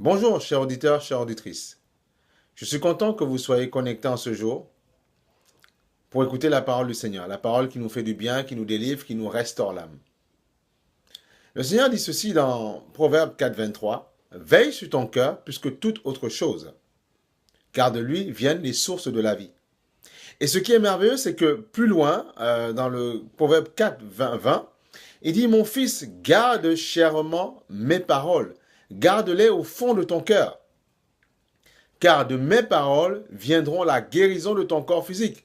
Bonjour, chers auditeurs, chères auditrices. Je suis content que vous soyez connectés en ce jour pour écouter la parole du Seigneur, la parole qui nous fait du bien, qui nous délivre, qui nous restaure l'âme. Le Seigneur dit ceci dans Proverbe 4, 23. « Veille sur ton cœur plus que toute autre chose, car de lui viennent les sources de la vie. » Et ce qui est merveilleux, c'est que plus loin, dans le Proverbe 4, 20, il dit « Mon fils, garde chèrement mes paroles, garde-les au fond de ton cœur. Car de mes paroles viendront la guérison de ton corps physique. »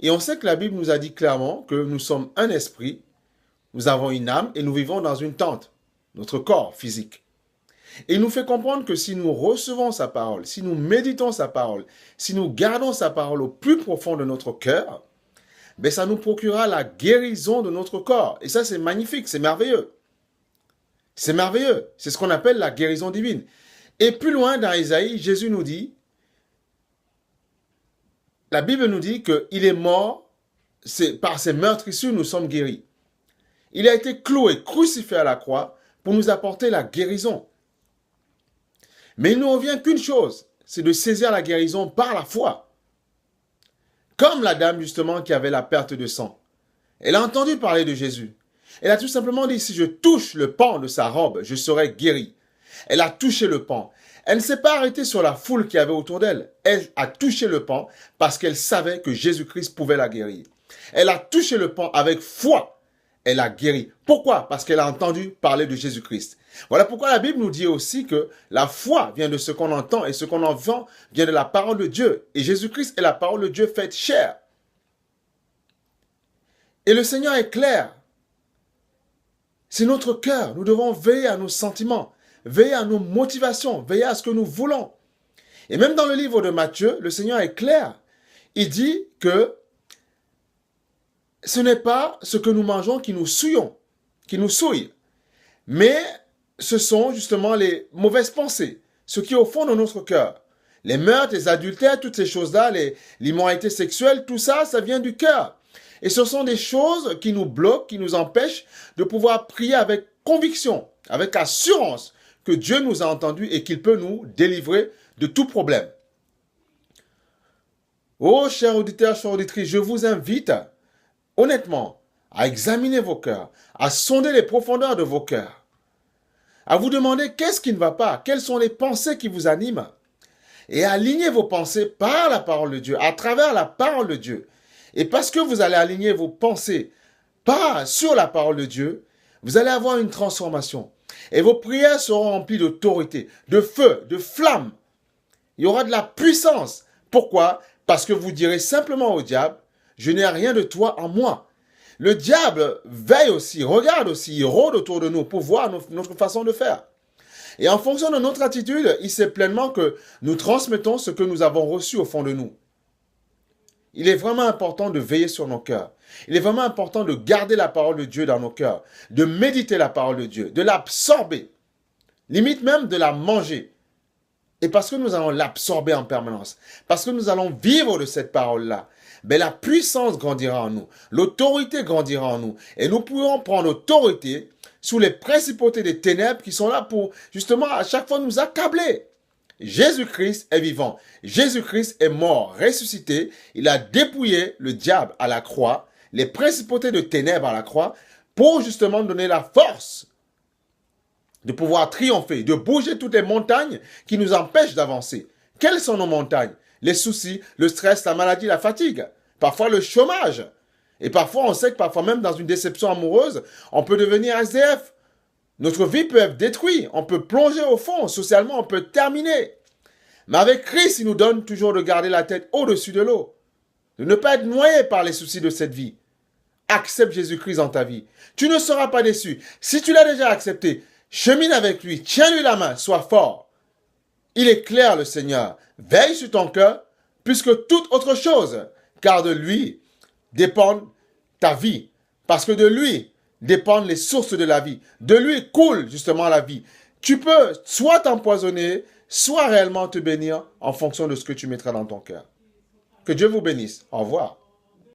Et on sait que la Bible nous a dit clairement que nous sommes un esprit, nous avons une âme et nous vivons dans une tente, notre corps physique. Et il nous fait comprendre que si nous recevons sa parole, si nous méditons sa parole, si nous gardons sa parole au plus profond de notre cœur, ben ça nous procurera la guérison de notre corps. Et ça, c'est magnifique, c'est merveilleux. C'est merveilleux. C'est ce qu'on appelle la guérison divine. Et plus loin dans Isaïe, Jésus nous dit, la Bible nous dit qu'il est mort, par ses meurtrissures nous sommes guéris. Il a été cloué, crucifié à la croix pour nous apporter la guérison. Mais il ne revient qu'une chose, c'est de saisir la guérison par la foi. Comme la dame justement qui avait la perte de sang. Elle a entendu parler de Jésus. Elle a tout simplement dit, si je touche le pan de sa robe, je serai guéri. Elle a touché le pan. Elle ne s'est pas arrêtée sur la foule qui avait autour d'elle. Elle a touché le pan parce qu'elle savait que Jésus-Christ pouvait la guérir. Elle a touché le pan avec foi. Elle a guéri. Pourquoi? Parce qu'elle a entendu parler de Jésus-Christ. Voilà pourquoi la Bible nous dit aussi que la foi vient de ce qu'on entend et ce qu'on entend vient de la parole de Dieu. Et Jésus-Christ est la parole de Dieu faite chair. Et le Seigneur est clair. C'est notre cœur. Nous devons veiller à nos sentiments, veiller à nos motivations, veiller à ce que nous voulons. Et même dans le livre de Matthieu, le Seigneur est clair. Il dit que ce n'est pas ce que nous mangeons qui nous souille, mais ce sont justement les mauvaises pensées, ce qui est au fond de notre cœur. Les meurtres, les adultères, toutes ces choses-là, l'immoralité sexuelle, tout ça, ça vient du cœur. Et ce sont des choses qui nous bloquent, qui nous empêchent de pouvoir prier avec conviction, avec assurance que Dieu nous a entendus et qu'il peut nous délivrer de tout problème. Oh, chers auditeurs, chères auditrices, je vous invite honnêtement à examiner vos cœurs, à sonder les profondeurs de vos cœurs, à vous demander qu'est-ce qui ne va pas, quelles sont les pensées qui vous animent, et à aligner vos pensées par la parole de Dieu, à travers la parole de Dieu. Et parce que vous allez aligner vos pensées sur la parole de Dieu, vous allez avoir une transformation. Et vos prières seront remplies d'autorité, de feu, de flamme. Il y aura de la puissance. Pourquoi? Parce que vous direz simplement au diable, je n'ai rien de toi en moi. Le diable veille aussi, regarde aussi, il rôde autour de nous pour voir notre façon de faire. Et en fonction de notre attitude, il sait pleinement que nous transmettons ce que nous avons reçu au fond de nous. Il est vraiment important de veiller sur nos cœurs. Il est vraiment important de garder la parole de Dieu dans nos cœurs, de méditer la parole de Dieu, de l'absorber, limite même de la manger. Et parce que nous allons l'absorber en permanence, parce que nous allons vivre de cette parole-là, ben la puissance grandira en nous, l'autorité grandira en nous, et nous pourrons prendre autorité sous les principautés des ténèbres qui sont là pour justement à chaque fois nous accabler. Jésus-Christ est vivant. Jésus-Christ est mort, ressuscité. Il a dépouillé le diable à la croix, les principautés de ténèbres à la croix, pour justement donner la force de pouvoir triompher, de bouger toutes les montagnes qui nous empêchent d'avancer. Quelles sont nos montagnes? Les soucis, le stress, la maladie, la fatigue, parfois le chômage. Et parfois, on sait que parfois même dans une déception amoureuse, on peut devenir SDF. Notre vie peut être détruite, on peut plonger au fond, socialement on peut terminer. Mais avec Christ, il nous donne toujours de garder la tête au-dessus de l'eau, de ne pas être noyé par les soucis de cette vie. Accepte Jésus-Christ dans ta vie. Tu ne seras pas déçu. Si tu l'as déjà accepté, chemine avec lui, tiens-lui la main, sois fort. Il est clair le Seigneur. Veille sur ton cœur plus que toute autre chose, car de lui dépend ta vie. Parce que de lui dépendent les sources de la vie. De lui coule justement la vie. Tu peux soit t'empoisonner, soit réellement te bénir en fonction de ce que tu mettras dans ton cœur. Que Dieu vous bénisse. Au revoir.